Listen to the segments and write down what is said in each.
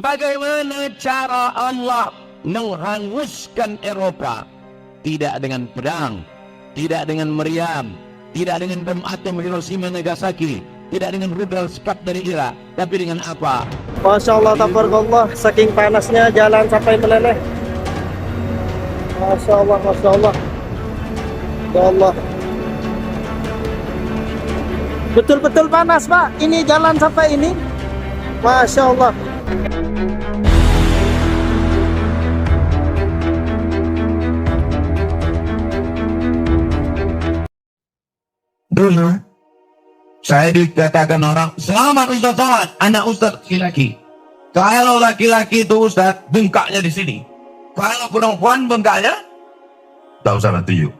Bagaimana cara Allah menghanguskan Eropa? Tidak dengan pedang, tidak dengan meriam, tidak dengan bom atom Hiroshima Nagasaki, tidak dengan rudal Scud dari Irak, tapi dengan apa? Masya Allah, tabarakallah, saking panasnya jalan sampai meleleh. Masya Allah, Masya Allah. Ya Allah, betul-betul panas Pak, ini jalan sampai ini. Masya Allah. Dulu saya dikatakan orang, selamat Ustaz Somad, anak Ustaz laki-laki. Kalau laki-laki itu Ustaz, bengkaknya di sini. Kalau perempuan bengkaknya, tahu sama tujuh.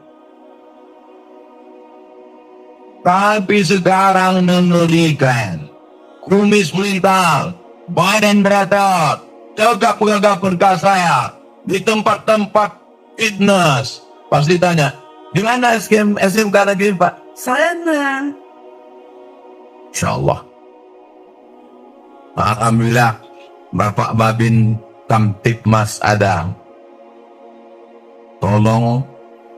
Tapi sekarang mengerikan, kumis melintal, badan berotot, tegak-tegak berkas saya di tempat-tempat fitness. Pasti tanya, di mana SMK lagi Pak? Sana. Insyaallah. Alhamdulillah, Bapak Babin Kamtipmas ada. Tolong,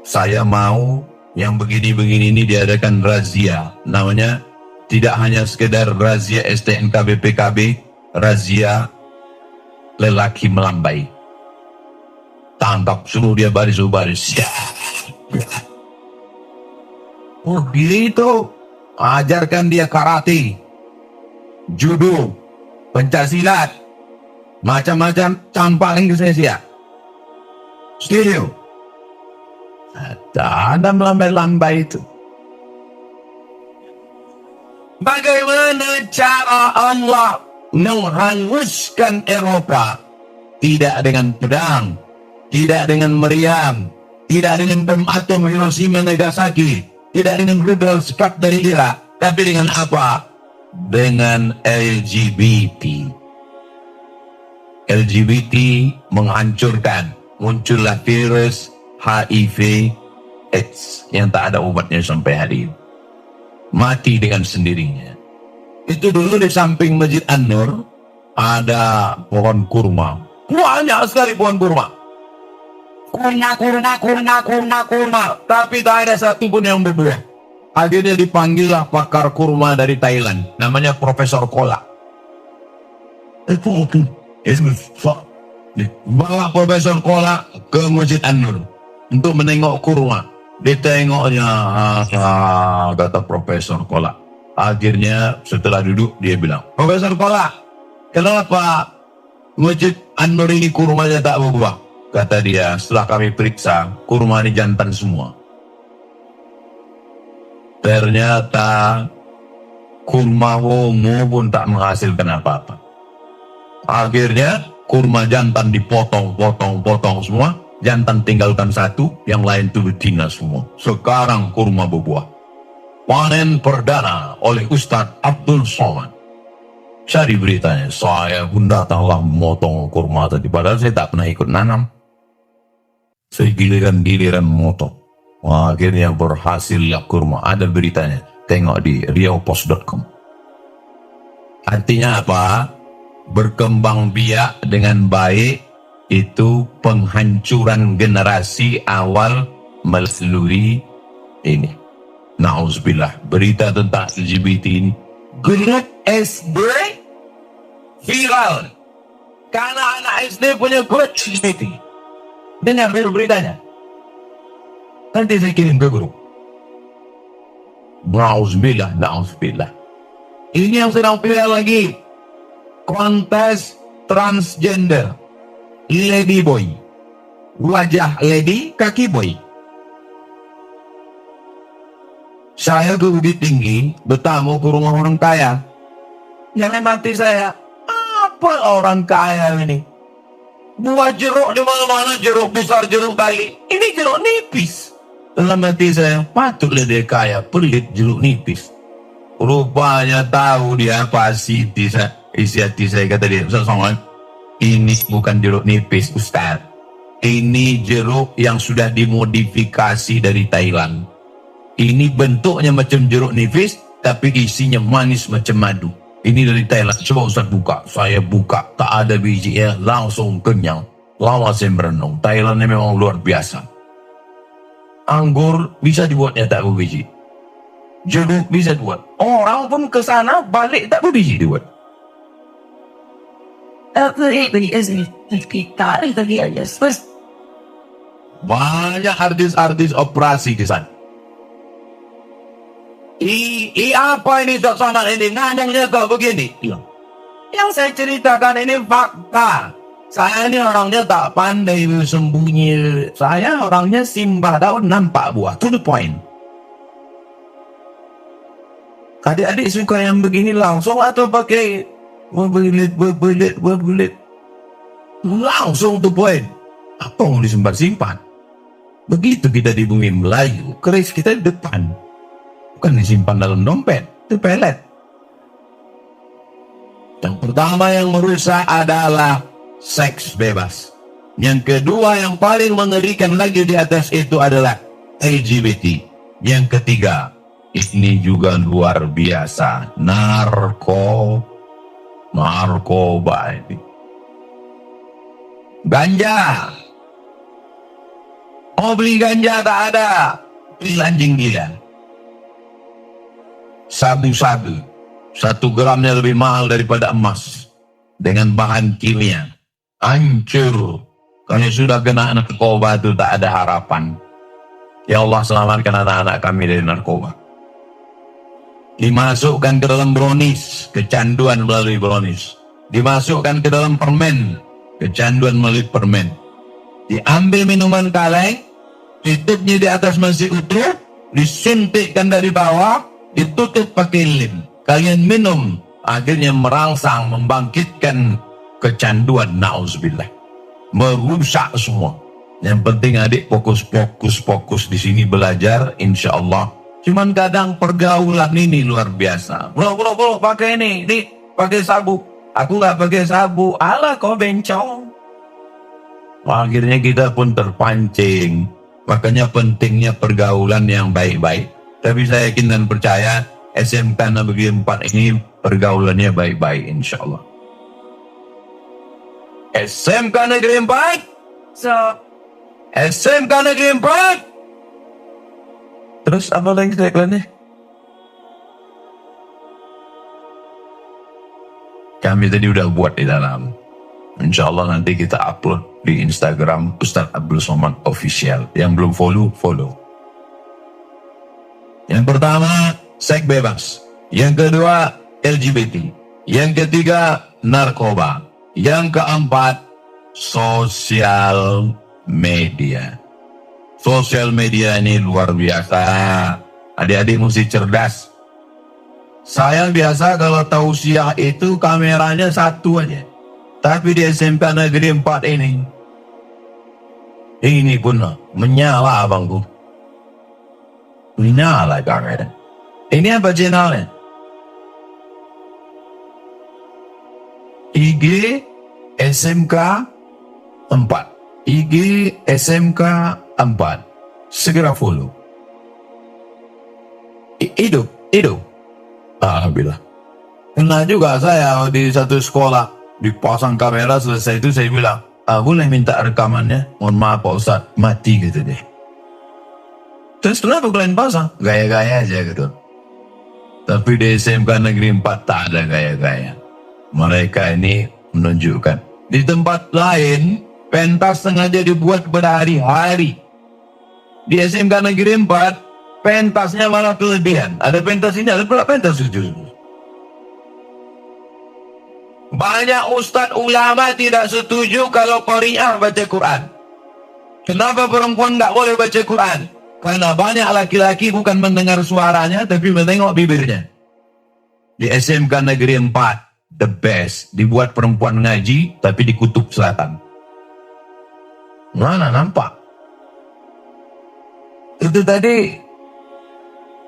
saya mau yang begini-begini ini diadakan razia. Namanya tidak hanya sekedar razia STNK BPKB, razia lelaki melambai. Tangkap suruh dia baris-baris. Oh gitu, ajarkan dia karate, judo, pencaksilat, macam-macam campaling ke saya. Setuju? Ada melambai-lambai itu. Bagaimana cara Allah menghanguskan Eropa? Tidak dengan pedang, tidak dengan meriam, tidak dengan bom atom Hiroshima Nagasaki, tidak dengan rudal Scud dari Irak, tapi dengan apa? Dengan LGBT. LGBT menghancurkan, muncullah virus HIV AIDS yang tak ada obatnya sampai hari ini. Mati dengan sendirinya. Itu dulu di samping Masjid An-Nur ada pohon kurma. Banyak sekali pohon kurma. Kurma. Tapi tak ada satu pun yang berbuah. Akhirnya dipanggillah pakar kurma dari Thailand. Namanya Profesor Kola. Bawa Profesor Kola ke Masjid An-Nur untuk menengok kurma. Ditengoknya, kata Profesor Kola. Akhirnya setelah duduk dia bilang, Profesor Kola, kenapa Masjid An-Nur ini kurmanya tak berbuah? Kata dia, setelah kami periksa, kurma ini jantan semua. Ternyata kurma homo pun tak menghasilkan apa-apa. Akhirnya kurma jantan dipotong semua. Jantan tinggalkan satu, yang lain itu betina semua. Sekarang kurma berbuah. Panen perdana oleh Ustadz Abdul Somad. Cari beritanya, saya pun datanglah memotong kurma tadi. Padahal saya tak pernah ikut nanam. Saya giliran memotong. Akhirnya berhasillah kurma. Ada beritanya. Tengok di riaupost.com. Artinya apa? Berkembang biak dengan baik itu penghancuran generasi awal melalui ini. Nauzubillah, berita tentang LGBT ini Great SD viral karena anak SD punya great LGBT. Dengar beritanya, nanti saya kirim ke grup. Nauzubillah. Ini yang sedang viral lagi, kontes transgender. Lady boy, wajah lady, kaki boy. Saya ke Bukit Tinggi, bertamu ke rumah orang kaya. Jangan mati saya, apa orang kaya ini? Buat jeruk di mana-mana, jeruk besar, jeruk kali. Ini jeruk nipis. Dalam hati saya, patutlah dia kaya, pelit jeruk nipis. Rupanya tahu dia apa isi hati saya, kata dia, Ustaz Somad, ini bukan jeruk nipis Ustaz. Ini jeruk yang sudah dimodifikasi dari Thailand. Ini bentuknya macam jeruk nipis, tapi isinya manis macam madu. Ini dari Thailand. Coba Ustaz buka. Saya buka. Tak ada bijinya. Langsung kenyang. Lama saya merenung. Thailand ini memang luar biasa. Anggur bisa dibuatnya tak berbiji. Jeruk bisa dibuat. Orang pun ke sana balik tak berbiji dibuat. Banyak artis-artis operasi di sana. Apa ini suasana ini? Ngandangnya kok begini? Yang saya ceritakan ini fakta. Saya ini orangnya tak pandai sembunyi. Saya orangnya simbah daun nampak buah. To the point. Adik-adik suka yang begini langsung atau pakai berbelit. Langsung to point. Apa mau disimpan-simpan? Begitu kita di bumi Melayu, keris kita di depan. Bukan disimpan dalam dompet, itu pelet. Yang pertama yang merusak adalah seks bebas. Yang kedua yang paling mengerikan lagi di atas itu adalah LGBT. Yang ketiga, ini juga luar biasa, narkoba ini. Ganja. Oh, beli ganja tak ada. Beli anjing gila. Sabu-sabu. 1 gramnya lebih mahal daripada emas. Dengan bahan kimia. Hancur. Kalau sudah kena narkoba itu tak ada harapan. Ya Allah, selamatkan anak-anak kami dari narkoba. Dimasukkan ke dalam brownies. Kecanduan melalui brownies. Dimasukkan ke dalam permen. Kecanduan melalui permen. Diambil minuman kaleng. Tutupnya di atas masih utuh. Disuntikkan dari bawah. Ditutup pakai lem. Kalian minum, akhirnya merangsang, membangkitkan kecanduan, na'udzubillah. Merusak semua. Yang penting adik fokus di sini belajar, insya Allah. Cuman kadang pergaulan ini luar biasa. Bro, pakai ini, pakai sabuk. Aku nggak pakai sabuk. Alah kau bencong. Akhirnya kita pun terpancing. Makanya pentingnya pergaulan yang baik-baik. Tapi saya yakin dan percaya SMK Negeri 4 ini pergaulannya baik-baik insya Allah. SMK Negeri 4. SMK Negeri 4. Terus apa lagi tagline-nya? Kami tadi udah buat di dalam. Insya Allah nanti kita upload di Instagram Ustadz Abdul Somad Official. Yang belum follow. Yang pertama, seks bebas. Yang kedua, LGBT. Yang ketiga, narkoba. Yang keempat, sosial media. Sosial media ini luar biasa. Adik-adik mesti cerdas. Saya biasa kalau tausiah itu kameranya 1 aja. Tapi di SMP Negeri 4 ini pun menyala abangku. Menyala kamera. Ini apa channelnya? IG SMK 4. IG SMK 4. Segera follow. Hidup. Alhamdulillah. Pernah juga saya di satu sekolah dipasang kamera, selesai itu saya bilang, boleh minta rekamannya? Mohon maaf Pak Ustadz, mati gitu deh. Terus kenapa kalian pasang? Gaya-gaya aja gitu. Tapi di SMK Negeri 4 tak ada gaya-gaya. Mereka ini menunjukkan. Di tempat lain, pentas sengaja dibuat pada hari-hari. Di SMK Negeri 4, pentasnya malah kelebihan. Ada pentas ini, ada pula pentas itu. Banyak ustadz ulama tidak setuju kalau Qari'ah baca Quran. Kenapa perempuan nggak boleh baca Quran? Karena banyak laki-laki bukan mendengar suaranya, tapi menengok bibirnya. Di SMK Negeri 4, the best. Dibuat perempuan ngaji, tapi di kutub selatan. Mana nampak? Itu tadi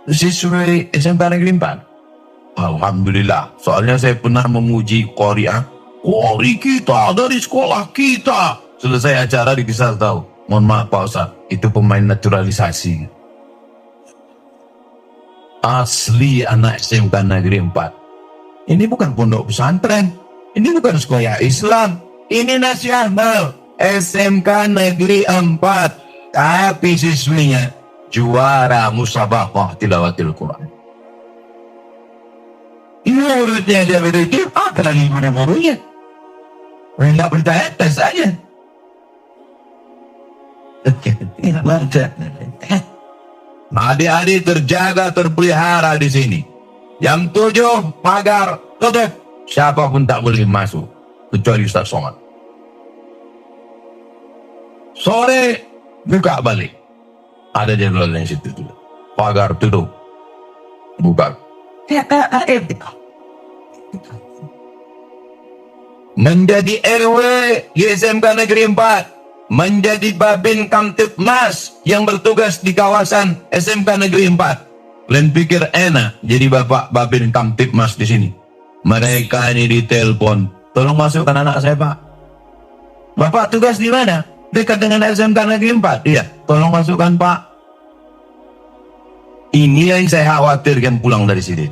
siswa SMK Negeri 4. Alhamdulillah. Soalnya saya pernah memuji Qari'ah. Qari kita dari sekolah kita. Selesai acara dikisah tahu. Mohon maaf Pak Ustaz, itu pemain naturalisasi. Asli anak SMK Negeri 4. Ini bukan pondok pesantren. Ini bukan sekolah Islam. Ini nasional. SMK Negeri 4. Tapi siswinya juara musabaqah tilawatil Quran. Ini muridnya dia begitu. Apa lagi guru-gurunya? Nggak percaya, tes aja. Adik-adik terjaga, terpelihara di sini. Jam 7 pagar tutup. Siapapun tak boleh masuk kecuali Ustaz Somad. Sore buka balik. Ada jenderal yang situ tuh. Pagar tutup. Buka. Menjadi RW di SMK Negeri 4. Menjadi Babin Kamtibmas yang bertugas di kawasan SMK Negeri 4. Kalian pikir enak jadi Bapak Babin Kamtibmas di sini? Mereka ini ditelepon, tolong masukkan anak saya Pak. Bapak tugas di mana? Dekat dengan SMK Negeri 4. Iya, tolong masukkan Pak. Ini yang saya khawatirkan pulang dari sini.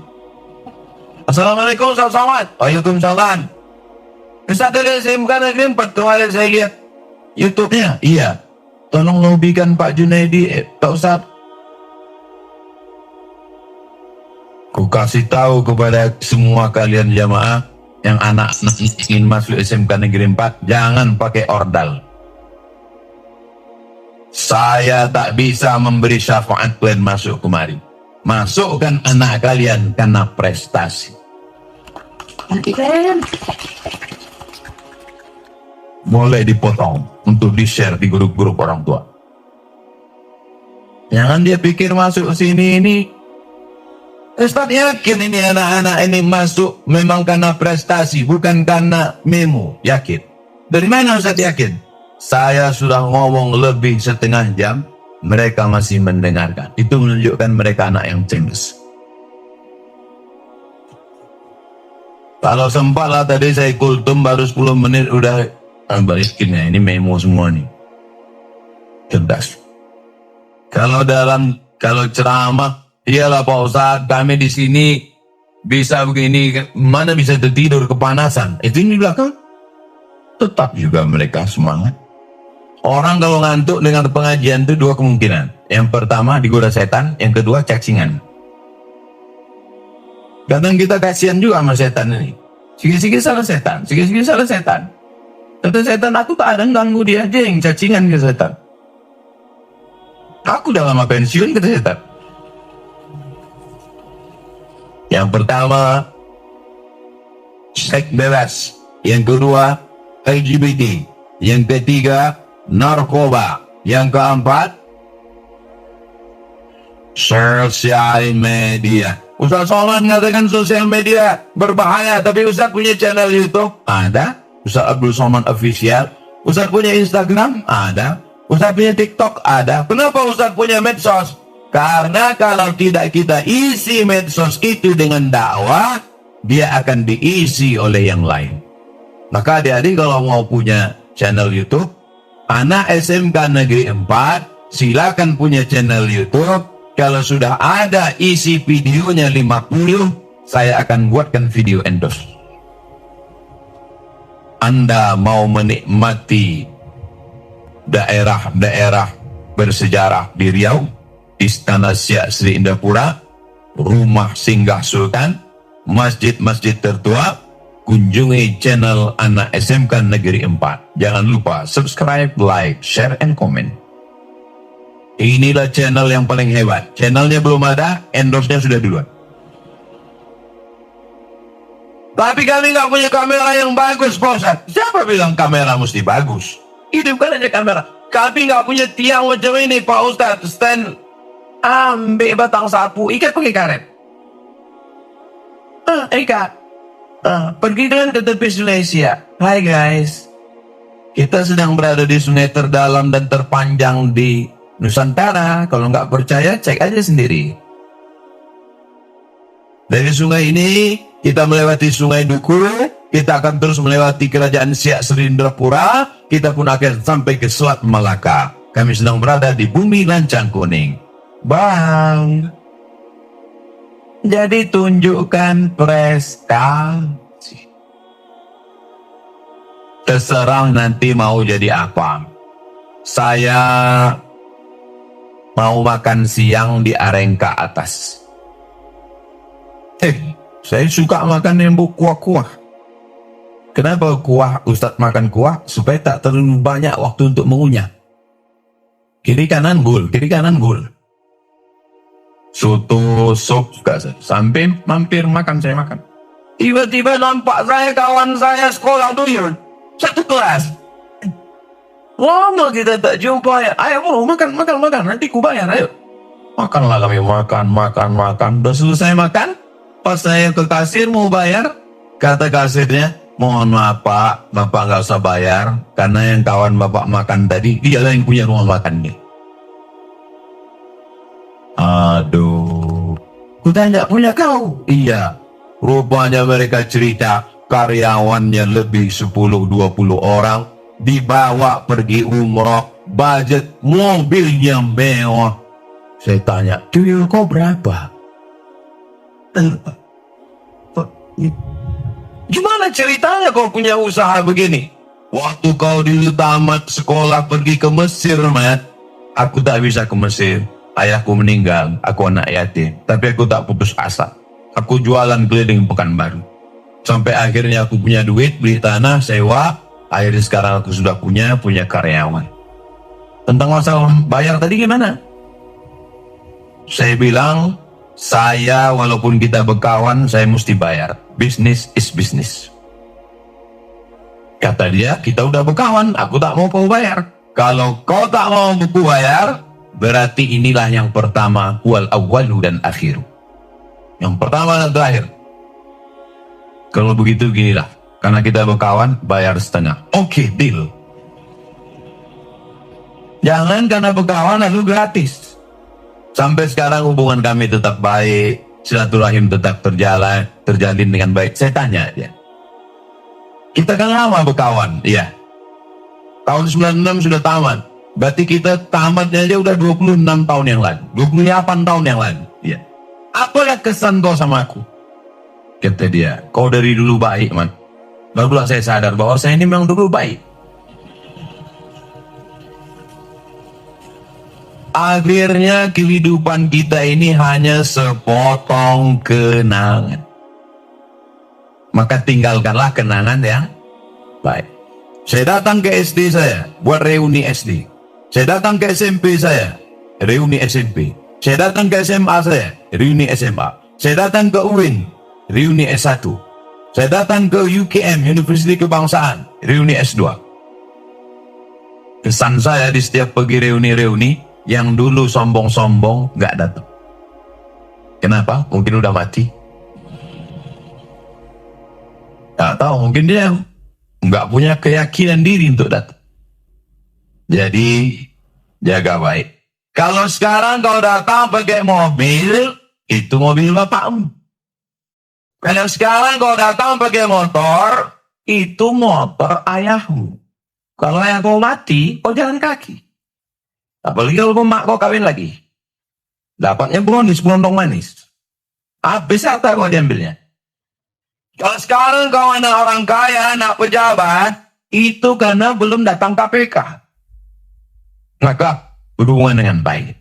Assalamualaikum Ustaz Somad. Waalaikumsalam. Ustaz dari SMK Negeri 4 kemarin saya lihat YouTube-nya. Iya, tolong lobikan Pak Junaidi, Pak Ustaz. Ku kasih tahu kepada semua kalian jamaah yang anak ingin masuk SMK Negeri 4, jangan pakai ordal. Saya tak bisa memberi syafaat kalian masuk kemari. Masukkan anak kalian karena prestasi. Boleh dipotong untuk di-share di grup-grup orang tua. Jangan dia pikir masuk sini ini. Ustaz yakin ini anak-anak ini masuk memang karena prestasi, bukan karena memo. Yakin. Dari mana Ustaz yakin? Saya sudah ngomong lebih setengah jam, mereka masih mendengarkan. Itu menunjukkan mereka anak yang cerdas. Kalau sempat lah tadi saya kultum baru 10 menit udah balikin ya, ini memo semua nih. Cerdas. Kalau ceramah, iyalah Pak Ustaz, kami di sini bisa begini, mana bisa tertidur kepanasan. Itu di belakang. Tetap juga mereka semangat. Orang kalau ngantuk dengan pengajian itu dua kemungkinan. Yang pertama digoda setan, yang kedua cacingan. Kadang kita kasihan juga sama setan ini. Sikit-sikit salah setan, sikit-sikit salah setan. Kata setan, aku tak ada ganggu dia aja yang cacingan ke setan. Aku udah lama pensiun kata setan. Yang pertama, seks bebas. Yang kedua, LGBT. Yang ketiga, narkoba. Yang keempat, sosial media. Ustaz Somad mengatakan sosial media berbahaya, tapi Ustaz punya channel YouTube? Ada. Ustaz Abdul Somad Official. Ustaz punya Instagram? Ada. Ustaz punya TikTok? Ada. Kenapa Ustaz punya medsos? Karena kalau tidak kita isi medsos itu dengan dakwah, dia akan diisi oleh yang lain. Maka adik-adik kalau mau punya channel YouTube, anak SMK Negeri 4, silakan punya channel YouTube. Kalau sudah ada isi videonya 50, saya akan buatkan video endorse. Anda mau menikmati daerah-daerah bersejarah di Riau, Istana Siak Sri Indapura, Rumah Singgah Sultan, masjid-masjid tertua, kunjungi channel anak SMK Negeri 4. Jangan lupa subscribe, like, share, and comment. Inilah channel yang paling hebat. Channelnya belum ada, endorse-nya sudah duluan. Tapi kami nggak punya kamera yang bagus, Pak Ustaz. Siapa bilang kamera mesti bagus? Itu bukan aja kamera. Kami nggak punya tiang macam ini, Pak Ustaz. Stand, ambil batang sapu, ikat pakai karet. Ikat. Pergi dengan ke tepi Sulawesi. Hai guys. Kita sedang berada di sungai terdalam dan terpanjang di Nusantara. Kalau nggak percaya, cek aja sendiri. Dari sungai ini, kita melewati sungai Duku, kita akan terus melewati kerajaan Siak Sri Indapura, kita pun akan sampai ke Selat Malaka. Kami sedang berada di bumi lancang kuning. Bye. Jadi tunjukkan prestasi. Terserah nanti mau jadi apa. Saya mau makan siang di Arengka atas. Saya suka makan yang kuah-kuah. Kenapa kuah? Ustadz makan kuah supaya tak terlalu banyak waktu untuk mengunyah. Kiri kanan gul, kiri kanan gul. Soto, sop juga saya. Sampai mampir makan, saya makan. Tiba-tiba nampak saya kawan saya sekolah dulu. Satu kelas. Lama kita tak jumpa ya. Ayo bro, makan. Nanti ku bayar, ayo. Makanlah kami, makan. Udah selesai makan. Pas saya ke kasir mau bayar, kata kasirnya, mohon maaf pak, bapak nggak usah bayar. Karena yang kawan bapak makan tadi, dialah yang punya rumah makan nih. Aduh, ku tanya punya kau? Iya. Rupanya mereka cerita karyawannya lebih 10-20 orang dibawa pergi umroh, budget mobilnya mewah. Saya tanya, tuyul kau berapa? Gimana ceritanya kau punya usaha begini? Waktu kau dulu tamat sekolah pergi ke Mesir, Mat. Aku tak bisa ke Mesir. Ayahku meninggal, aku anak yatim. Tapi aku tak putus asa. Aku jualan keliling Pekanbaru. Sampai akhirnya aku punya duit, beli tanah, sewa. Akhirnya sekarang aku sudah punya karyawan. Tentang masalah bayar tadi gimana? Saya bilang, saya walaupun kita berkawan, saya mesti bayar. Business is business. Kata dia, kita udah berkawan, aku tak mau kau bayar. Kalau kau tak mau aku bayar, berarti inilah yang pertama, wal awwalu dan akhiru. Yang pertama dan terakhir. Kalau begitu ginilah, karena kita berkawan, bayar setengah. Oke, deal. Jangan karena berkawan lalu gratis. Sampai sekarang hubungan kami tetap baik, silaturahim tetap terjalin dengan baik. Saya tanya dia, kita kan lama berkawan, iya. Tahun 96 sudah tamat. Berarti kita tamatnya aja udah 26 tahun yang lalu. 28 tahun yang lalu. Iya. Apa kesan kau sama aku? Kata dia, kau dari dulu baik, man. Barulah saya sadar bahwa saya ini memang dulu baik. Akhirnya kehidupan kita ini hanya sepotong kenangan. Maka tinggalkanlah kenangan yang baik. Saya datang ke SD saya, buat reuni SD. Saya datang ke SMP saya, reuni SMP. Saya datang ke SMA saya, reuni SMA. Saya datang ke UIN, reuni S1. Saya datang ke UKM, Universiti Kebangsaan, reuni S2. Kesan saya di setiap pergi reuni-reuni, yang dulu sombong-sombong nggak datang. Kenapa? Mungkin udah mati. Nggak tahu, mungkin dia nggak punya keyakinan diri untuk datang. Jadi, jaga baik. Kalau sekarang kau datang pakai mobil, itu mobil bapakmu. Kalau sekarang kau datang pakai motor, itu motor ayahmu. Kalau ayah kau mati, kau jalan kaki. Apalagi kalau mak kau kawin lagi. Dapatnya bonus, belontong manis. Habis harta kau diambilnya. Kalau sekarang kau anak orang kaya, anak pejabat, itu karena belum datang KPK. Maka berhubungan dengan baik.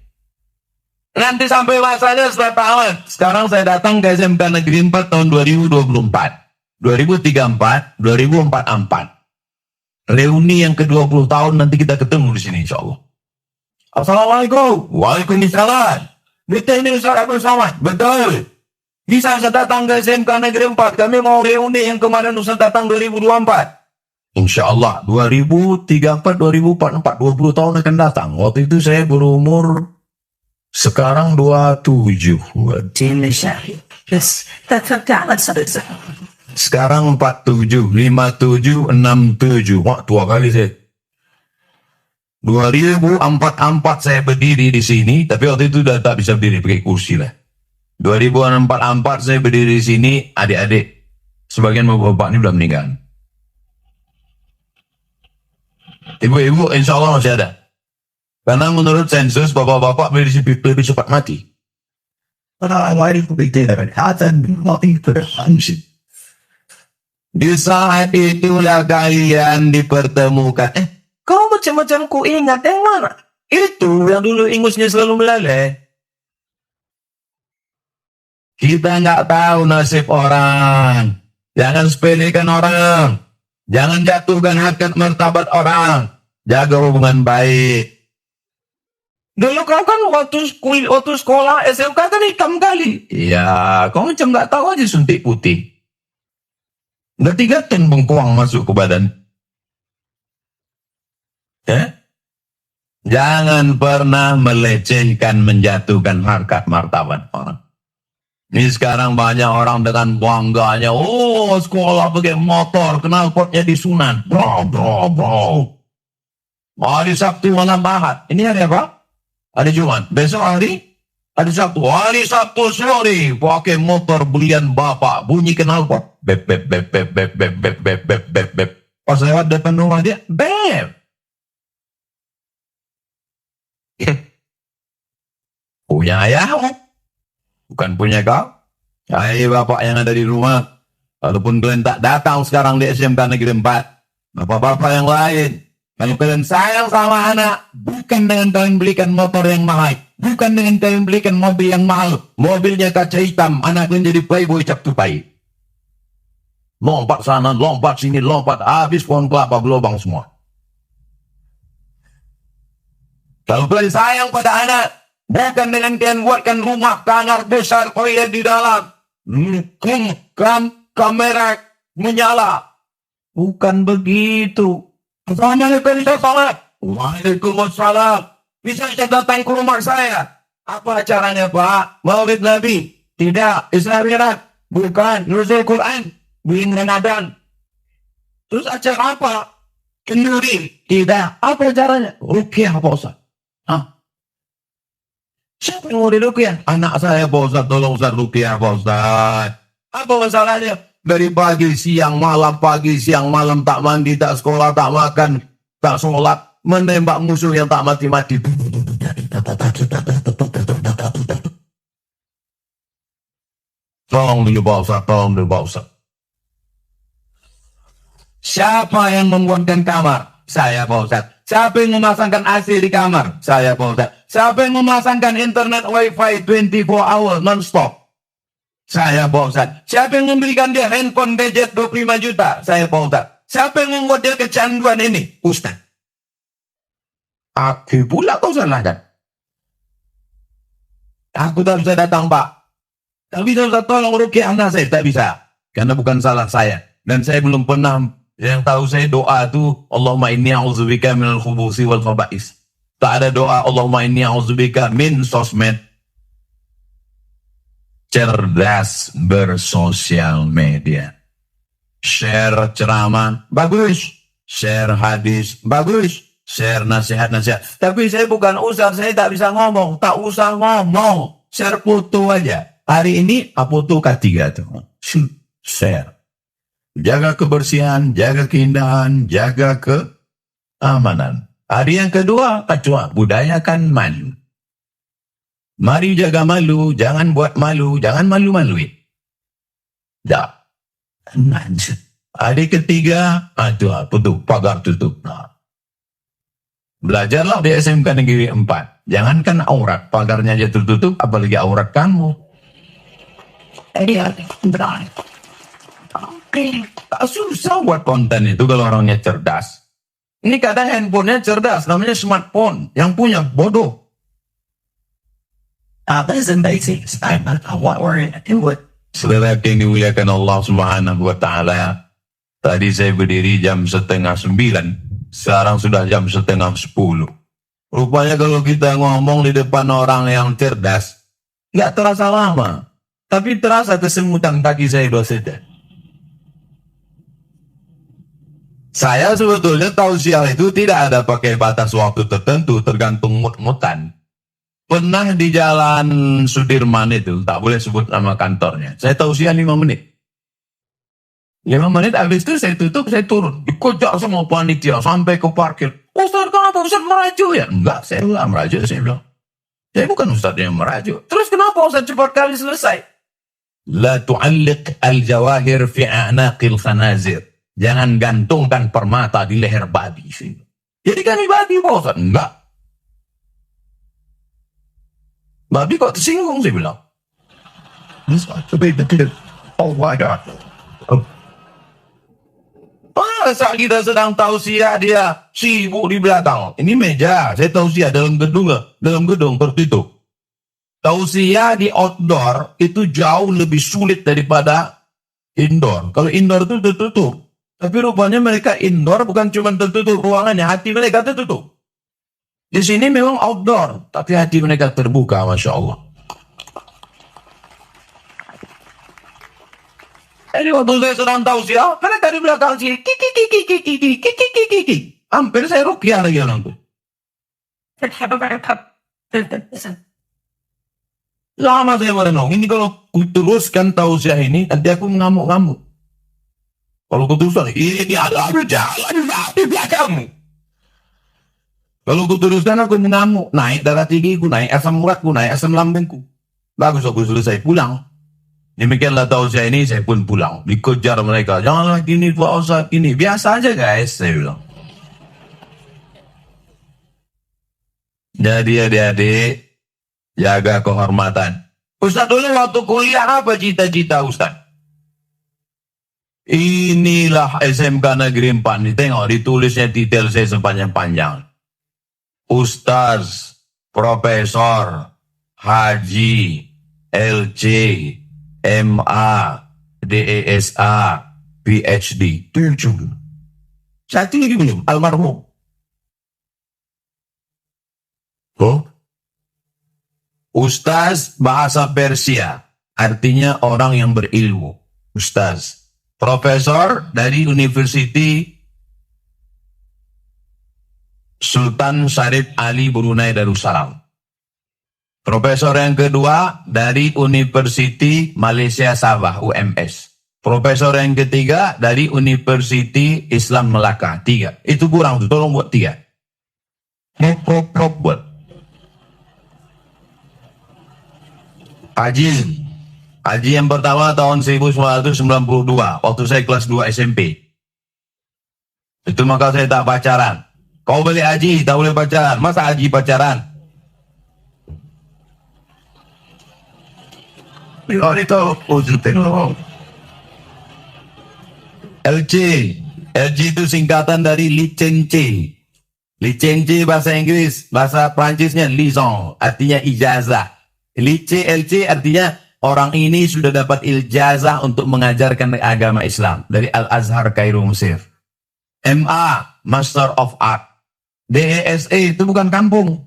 Nanti sampai masanya setelah tamat. Sekarang saya datang ke SMK Negeri 4 tahun 2024. 2034, 2044. Reuni yang ke-20 tahun nanti kita ketemu di sini insya Allah. Assalamualaikum. Waalaikumsalam. Kita ini Ustaz Abdul Somad. Betul. Bisa saya datang ke SMK Negeri 4. Kami mau reuni yang kemarin Ustaz datang 2024. Insya Allah 2034, 2044, 20 tahun akan datang. Waktu itu saya berumur sekarang 27. Sekarang 47, 57, 67. Wah, tua kali saya. 2044 saya berdiri di sini, tapi waktu itu udah tak bisa berdiri, pakai kursi lah. 2044 saya berdiri di sini, adik-adik. Sebagian bapak ini udah meninggal. Ibu-ibu insya Allah masih ada. Karena menurut sensus bapak-bapak lebih cepat mati. Di saat itulah kalian dipertemukan. Kau macam-macam ku ingat yang mana? Itu yang dulu ingusnya selalu melalai. Kita nggak tahu nasib orang. Jangan sepelekan orang. Jangan jatuhkan harkat martabat orang. Jaga hubungan baik. Dulu kau kan waktu sekolah SMK kan hitam kali. Iya, kau macam nggak tahu aja suntik putih. Udah 3 ton bengkoang masuk ke badan. Jangan pernah melecehkan, menjatuhkan harkat martabat orang. Ini sekarang banyak orang dengan bangganya, oh sekolah pakai motor, knalpotnya disunan. Bro. Hari Sabtu malam Ahad. Ini hari apa? Hari Jumat. Besok hari Sabtu. Hari Sabtu sore pakai motor belian bapak, bunyi knalpot. Bep. Pas lewat depan rumah dia, bep. Punya ayah, bukan punya kau. Hai bapak yang ada di rumah, walaupun kalian tak datang sekarang di SMK Negeri 4, bapak-bapak yang lain, kalau kalian sayang sama anak, bukan dengan kalian belikan motor yang mahal, bukan dengan kalian belikan mobil yang mahal, mobilnya kaca hitam, anak kalian jadi playboy cap tupai. Lompat sana, lompat sini, lompat habis pohon kelapa berlubang semua. Kalau kalian sayang pada anak, bukan dengan kalian buatkan rumah kamar besar toilet di dalam, kamera menyala. Bukan begitu. Waalaikumsalam. Bisa saya datang ke rumah saya? Apa acaranya Pak? Maulid Nabi? Tidak. Israeliat? Bukan. Nuzul Quran? Bulan Ramadan? Terus acara apa? Kenduri? Tidak. Apa acaranya? Rukyah Pak Ustaz. Siapa yang mau dirukyah? Anak saya Pak Ustaz, tolong Ustaz rukyah Pak Ustaz. Apa masalahnya? Dari pagi, siang, malam, tak mandi, tak sekolah, tak makan, tak sholat, menembak musuh yang tak mati-mati. Tolong dulu Pak Ustaz. Siapa yang membuatkan kamar? Saya Pak Ustaz. Siapa yang memasangkan AC di kamar? Saya Pak Ustaz. Siapa yang memasangkan internet wifi 24 hour non-stop? Saya Pak Ustaz. Siapa yang memberikan dia handphone gadget 25 juta? Saya Pak Ustaz. Siapa yang membuat dia kecanduan ini? Ustaz. Aku pula kau salahkan. Aku tak bisa datang Pak. Tak bisa Ustaz, tolong rukyah anak saya. Tak bisa. Karena bukan salah saya. Dan saya belum pernah, yang tahu saya doa itu, Allahumma inni a'udzubika minal khubusi wal khaba'is. Tak ada doa Allahumma inni a'udzubika min sosmed. Cerdas bersosial media. Share ceramah, bagus. Share hadis, bagus. Share nasihat-nasihat. Tapi saya bukan ustaz, saya tak bisa ngomong. Tak usah ngomong. Share foto aja. Hari ini, foto ketiga tuh. Share. Jaga kebersihan, jaga keindahan, jaga keamanan. Hari yang kedua, budayakan malu. Mari jaga malu, jangan buat malu, jangan malu-maluin. Dah. Hari ketiga, pagar tutup. Belajarlah di SMK Negeri 4. Jangankan aurat, pagarnya aja tertutup, apalagi aurat kamu. Tak susah buat konten itu kalau orangnya cerdas. Ini kadang handphonenya cerdas, namanya smartphone. Yang punya bodoh. Saudara yang dimuliakan Allah Subhanahu wa Ta'ala, tadi saya berdiri jam 8:30, sekarang sudah jam 9:30. Rupanya kalau kita ngomong di depan orang yang cerdas, nggak terasa lama, tapi terasa kesemutan kaki saya dosa. Saya sebetulnya tausiah itu tidak ada pakai batas waktu tertentu, tergantung mut-mutan. Pernah di Jalan Sudirman itu, tak boleh sebut nama kantornya. Saya tausiah 5 menit. 5 menit habis itu saya tutup, saya turun. Dikejar sama panitia sampai ke parkir. Ustaz, kenapa Ustaz merajuk ya? Enggak, saya enggak merajuk, saya bilang. Saya bukan ustadz yang merajuk. Terus kenapa ustadz cepat kali selesai? La tu'alliq al-jawahir fi a'naqil khanazir. Jangan gantungkan permata di leher babi. Jadi kami babi, Pak Ustadz? Enggak. Babi kok tersinggung, saya bilang. Oh my God. Saat kita sedang tausiah, dia sibuk di belakang. Ini meja, saya tausiah dalam gedung tertutup. Tausiah di outdoor itu jauh lebih sulit daripada indoor. Kalau indoor itu tertutup. Tapi rupanya mereka indoor bukan cuma tertutup ruangannya, hati mereka tertutup. Di sini memang outdoor, tapi hati mereka terbuka, Masya Allah. Jadi waktu saya sedang tausiah, mereka di belakang sini, kiki. Hampir saya rukyah lagi orang itu. Lama saya merenung, ini kalau kuteruskan tausiah ini, nanti aku ngamuk-ngamuk. Kalau kuteruskan, ini ada jalan di belakangmu. Kalau kuteruskan aku ngamuk, naik darah tinggiku, naik asam uratku, naik asam lambungku. Bagus aku selesai pulang. Demikianlah tausiah ini, saya pun pulang. Dikejar mereka, janganlah gini Pak Ustadz, gini. Biasa aja guys, saya bilang. Jadi adik-adik, jaga kehormatan. Ustadz dulu waktu kuliah apa cita-cita Ustadz? Inilah SMK Negeri 4 nih, tengok ditulisnya detail saya sepanjang-panjang. Ustaz, Profesor, Haji, LC, MA, DESA, PhD, 7. Satu lagi belum, almarhum. Oh? Ustaz bahasa Persia, artinya orang yang berilmu. Ustaz. Profesor dari University Sultan Syarif Ali Brunei Darussalam. Profesor yang kedua dari University Malaysia Sabah UMS. Profesor yang ketiga dari University Islam Melaka. 3. Itu kurang tuh, tolong buat 3. Buat. Haji yang pertama tahun 1992, waktu saya kelas 2 SMP. Itu maka saya tak pacaran. Kau boleh haji, tak boleh pacaran. Masa haji pacaran? LC itu singkatan dari licenci. Licenci bahasa Inggris, bahasa Prancisnya liaison, artinya ijazah. LC artinya orang ini sudah dapat ijazah untuk mengajarkan agama Islam dari Al-Azhar Kairo Mesir. MA, Master of Art. DESA itu bukan kampung.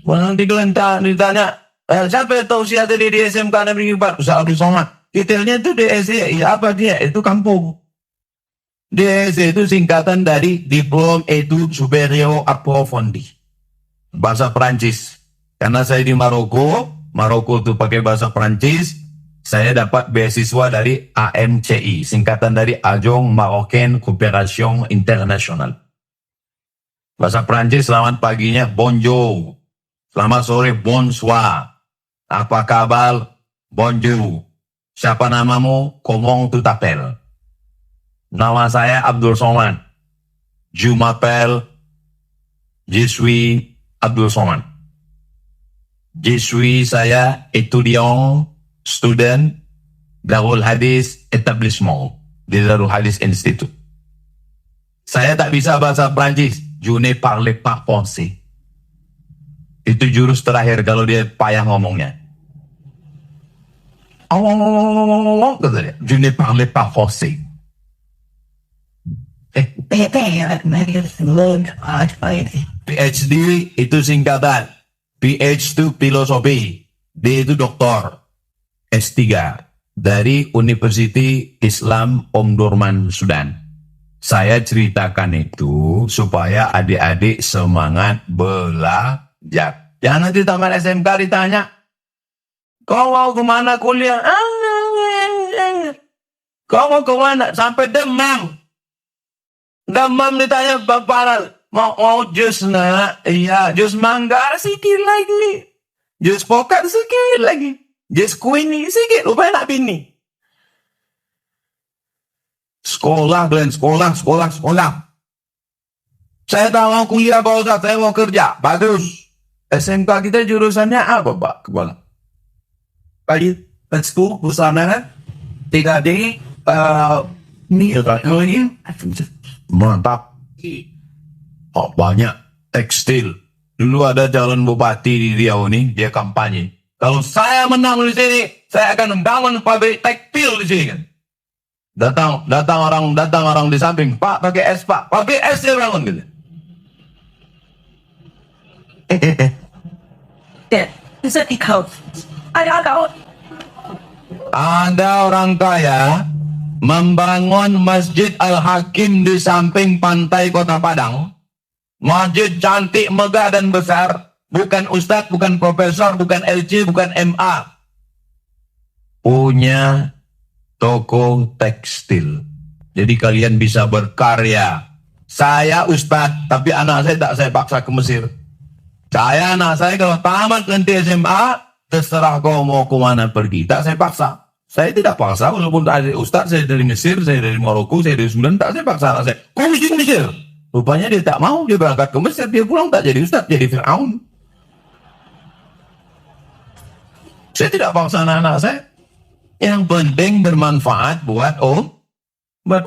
Nanti kalian ditanya, siapa yang tahu siapa di SMK Negeri 4? Ustaz Abdul Somad. Detailnya itu DESA, ya apa dia? Itu kampung. DESA itu singkatan dari Diplôme Études Supérieures Approfondies. Bahasa Prancis. Karena saya di Maroko itu pakai bahasa Prancis, saya dapat beasiswa dari AMCI, singkatan dari Agence Marocaine Coopération Internationale. Bahasa Prancis, selamat paginya bonjour. Selamat sore bonsoir. Apa kabar? Bonjour. Siapa namamu? Comment tu t'appelles? Nama saya Abdul Somad. Je m'appelle. Je suis Abdul Somad. Je suis saya étudiant, student, Darul Hadis Etablissement, di Darul Hadis Institute. Saya tak bisa bahasa Prancis. Je ne parle pas français. Itu jurus terakhir kalau dia payah ngomongnya. Kata dia, je ne parle pas français. PhD itu singkatan. PH itu filosofi, D itu doktor, S3 dari University Islam Omdurman Sudan. Saya ceritakan itu supaya adik-adik semangat belajar. Jangan nanti taman SMK ditanya, kau mau kemana kuliah? Kau mau kemana? Sampai demam. Demam ditanya Bapak Mau jus nak? Iya, jus mangga sikit lagi. Jus pokat sikit lagi. Jus kuini sikit. Rupanya nak bini. Sekolah, Glenn. Sekolah. Saya tak mau kuliah, Pak Ustaz. Saya mau kerja. Bagus. SMK kita jurusannya apa, Pak? Kepala. Kali, let's go. Busana, 3D, ini. Mantap. Oh, banyak. Tekstil. Dulu ada calon bupati di Riau nih, dia kampanye. Kalau saya menang di sini, saya akan membangun pabrik tekstil di sini kan. Datang orang di samping, Pak pakai es Pak, pabrik es dia bangun gitu. Ada orang kaya membangun Masjid Al-Hakim di samping pantai Kota Padang. Masjid cantik, megah dan besar. Bukan ustadz, bukan profesor, bukan LC, bukan MA. Punya toko tekstil. Jadi kalian bisa berkarya. Saya ustadz, tapi anak saya tak saya paksa ke Mesir. Anak saya kalau tamat nanti SMA, terserah kau mau kemana pergi. Tak saya paksa. Saya tidak paksa, walaupun tak ada ustadz, saya dari Mesir, saya dari Maroko, saya dari Sudan, tak saya paksa anak saya. Kau mesti ke Mesir. Rupanya dia tak mau, dia berangkat ke Mesir, dia pulang tak jadi ustadz, jadi Fir'aun. Saya tidak paksa anak-anak saya. Yang penting bermanfaat buat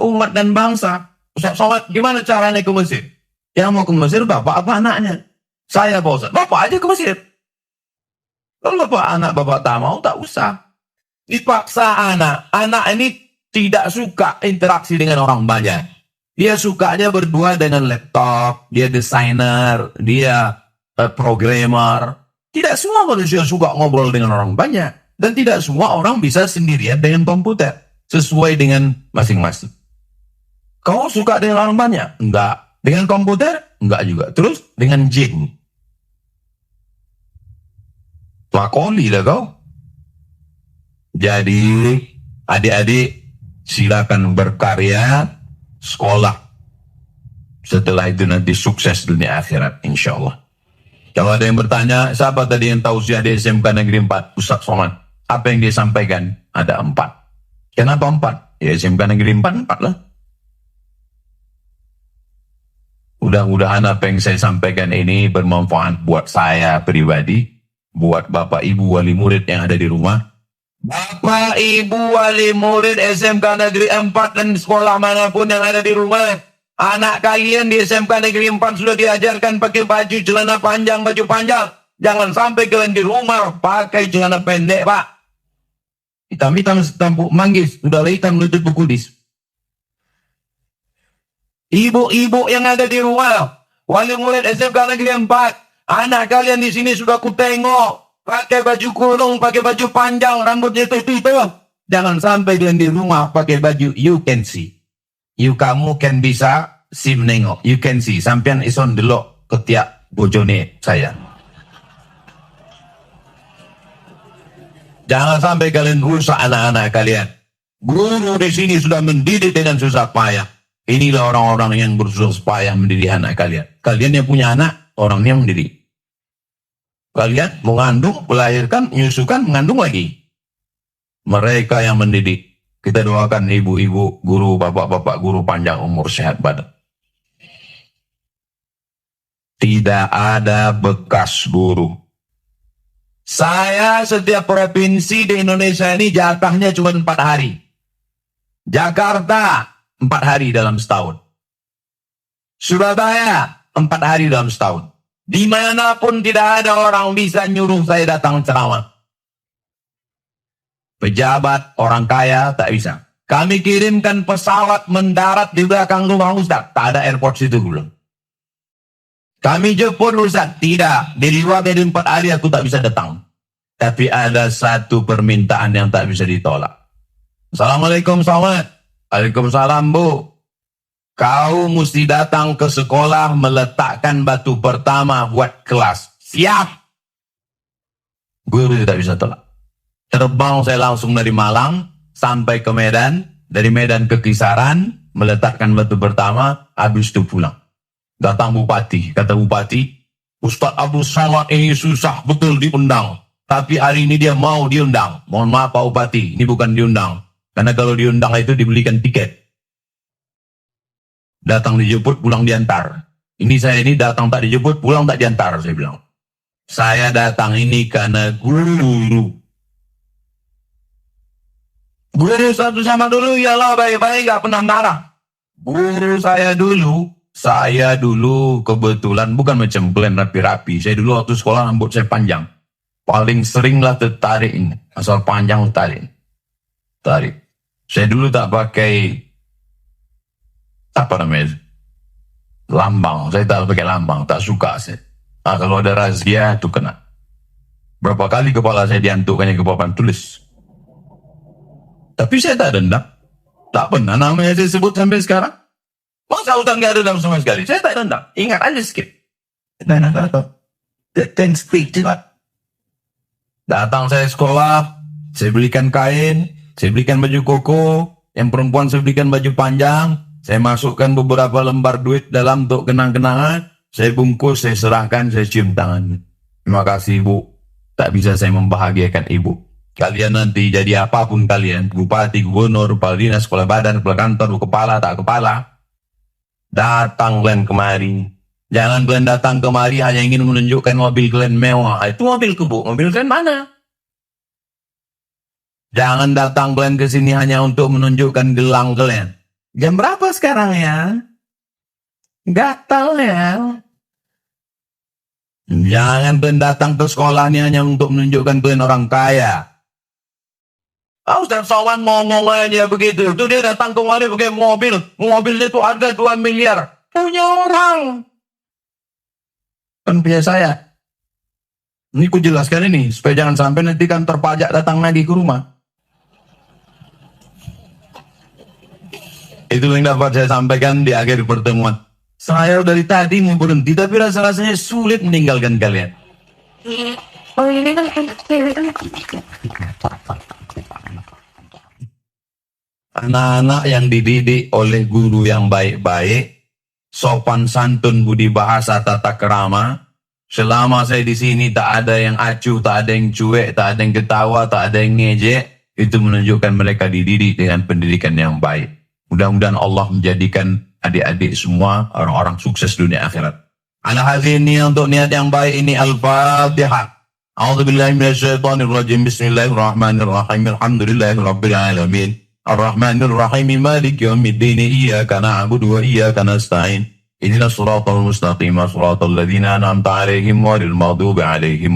umat dan bangsa. Ustaz Somad, gimana caranya ke Mesir? Yang mau ke Mesir bapak apa anaknya? Saya Pak Ustaz, bapak aja ke Mesir. Kalau bapak tak mau, tak usah. Dipaksa anak ini tidak suka interaksi dengan orang banyak. Dia sukanya berdua dengan laptop, dia desainer, dia programmer. Tidak semua manusia suka ngobrol dengan orang banyak. Dan tidak semua orang bisa sendirian dengan komputer. Sesuai dengan masing-masing. Kau suka dengan orang banyak? Enggak. Dengan komputer? Enggak juga. Terus dengan jin? Lakoni lah kau. Jadi adik-adik silakan berkarya, sekolah. Setelah itu nanti sukses dunia akhirat insya Allah. Kalau ada yang bertanya, siapa tadi yang tausiah di SMK Negeri 4? Ustaz Somad. Apa yang dia sampaikan? Ada 4. Kenapa 4? Ya SMK Negeri 4 lah. Mudah-mudahan apa yang saya sampaikan ini bermanfaat buat saya pribadi, buat Bapak Ibu wali murid yang ada di rumah. Bapak Ibu wali murid SMK Negeri 4 dan sekolah manapun yang ada di rumah. Anak kalian di SMK Negeri 4 sudah diajarkan pakai baju celana panjang, baju panjang. Jangan sampai kalian di rumah pakai celana pendek, Pak. Hitam-hitam setampuk manggis, sudah hitam lutut bekudis. Ibu-ibu yang ada di rumah, wali murid SMK Negeri 4, anak kalian di sini sudah kutengok pakai baju kurung, pakai baju panjang, rambutnya itu. Jangan sampai kalian di rumah pakai baju you can see. Kamu kan bisa sim nengok. You can see. Sampian ison delok ketiak bojone saya. Jangan sampai kalian rusak anak-anak kalian. Guru di sini sudah mendidik dengan susah payah. Inilah orang-orang yang bersusah payah mendidik anak kalian. Kalian yang punya anak, orang yang mendidik. Kalian mengandung, melahirkan, menyusukan, mengandung lagi. Mereka yang mendidik. Kita doakan ibu-ibu, guru, bapak-bapak, guru panjang umur, sehat badan. Tidak ada bekas guru. Saya setiap provinsi di Indonesia ini jatahnya cuma 4 hari. Jakarta 4 hari dalam setahun. Surabaya 4 hari dalam setahun. Dimanapun tidak ada orang bisa nyuruh saya datang ceramah. Pejabat, orang kaya, tak bisa. Kami kirimkan pesawat mendarat di belakang rumah Ustaz. Tak ada airport situ belum. Kami jemput Ustaz. Tidak. Di luar dari 4 hari aku tak bisa datang. Tapi ada satu permintaan yang tak bisa ditolak. Assalamualaikum, Somad. Waalaikumsalam, Bu. Kau mesti datang ke sekolah meletakkan batu pertama buat kelas. Siap. Guru tidak bisa tolak. Terbang saya langsung dari Malang sampai ke Medan, dari Medan ke Kisaran, meletakkan batu pertama, habis itu pulang. Datang bupati, kata bupati, Ustadz Abdul Somad ini susah betul diundang. Tapi hari ini dia mau diundang. Mohon maaf Pak Bupati, ini bukan diundang. Karena kalau diundang itu dibelikan tiket. Datang dijemput, pulang diantar. Ini saya ini datang tak dijemput, pulang tak diantar, saya bilang. Saya datang ini karena guru. Guru satu sama dulu, iyalah baik-baik, gak pernah marah. Guru saya dulu kebetulan bukan macam blend rapi-rapi. Saya dulu waktu sekolah rambut saya panjang. Paling seringlah tertarik ini. Asal panjang tarik. Saya dulu tak pakai apa namanya? Lambang. Saya tak pakai lambang, tak suka saya. Nah, kalau ada razia itu kena. Berapa kali kepala saya diantukkannya ke papan tulis. Tapi saya tak dendam. Tak pernah namanya saya sebut sampai sekarang. Masa utang gak dendam sama sekali. Saya tak dendam. Ingat aja sedikit. Then speak to it. Datang saya sekolah, saya belikan kain, saya belikan baju koko, yang perempuan saya belikan baju panjang, saya masukkan beberapa lembar duit dalam untuk kenang-kenangan, saya bungkus, saya serahkan, saya cium tangan. Terima kasih Ibu, tak bisa saya membahagiakan Ibu. Kalian nanti jadi apapun kalian, bupati, gubernur, kepala dinas, kepala badan, kepala kantor, kepala, tak kepala, datang kalian kemari. Jangan kalian datang kemari hanya ingin menunjukkan mobil kalian mewah. Itu mobilku Bu, mobil kalian mana? Jangan datang kalian ke sini hanya untuk menunjukkan gelang kalian. Jam berapa sekarang ya? Gatal ya. Jangan kalian datang ke sekolah ini hanya untuk menunjukkan kalian orang kaya. Ustaz Sawan ngomong aja begitu. Itu dia datang kemari pakai mobil. Mobilnya itu harga 2 miliar. Punya orang. Kan punya saya. Ini ku jelaskan ini supaya jangan sampai nanti kantor pajak datang lagi ke rumah. Itu yang dapat saya sampaikan di akhir pertemuan. Saya dari tadi mau berhenti tapi rasa-rasanya sulit meninggalkan kalian. Anak-anak yang dididik oleh guru yang baik-baik, sopan santun, budi bahasa, tata kerama. Selama saya di sini tak ada yang acuh, tak ada yang cuek, tak ada yang ketawa, tak ada yang ngejek. Itu menunjukkan mereka dididik dengan pendidikan yang baik. Mudah-mudahan Allah menjadikan adik-adik semua orang-orang sukses dunia akhirat. Ala hadhihi niat, untuk niat yang baik ini Al-Fatihah. A'udzubillahi minasyaitonirrajim. Bismillahirrahmanirrahim. Alhamdulillahirabbil alamin. Ar-Rahmanir-Rahim. Maliki yaumiddin. Iyyaka na'budu wa iyyaka nasta'in. Ihdinas siratal mustaqim, siratal ladzina an'amta 'alaihim ghairil maghdubi 'alaihim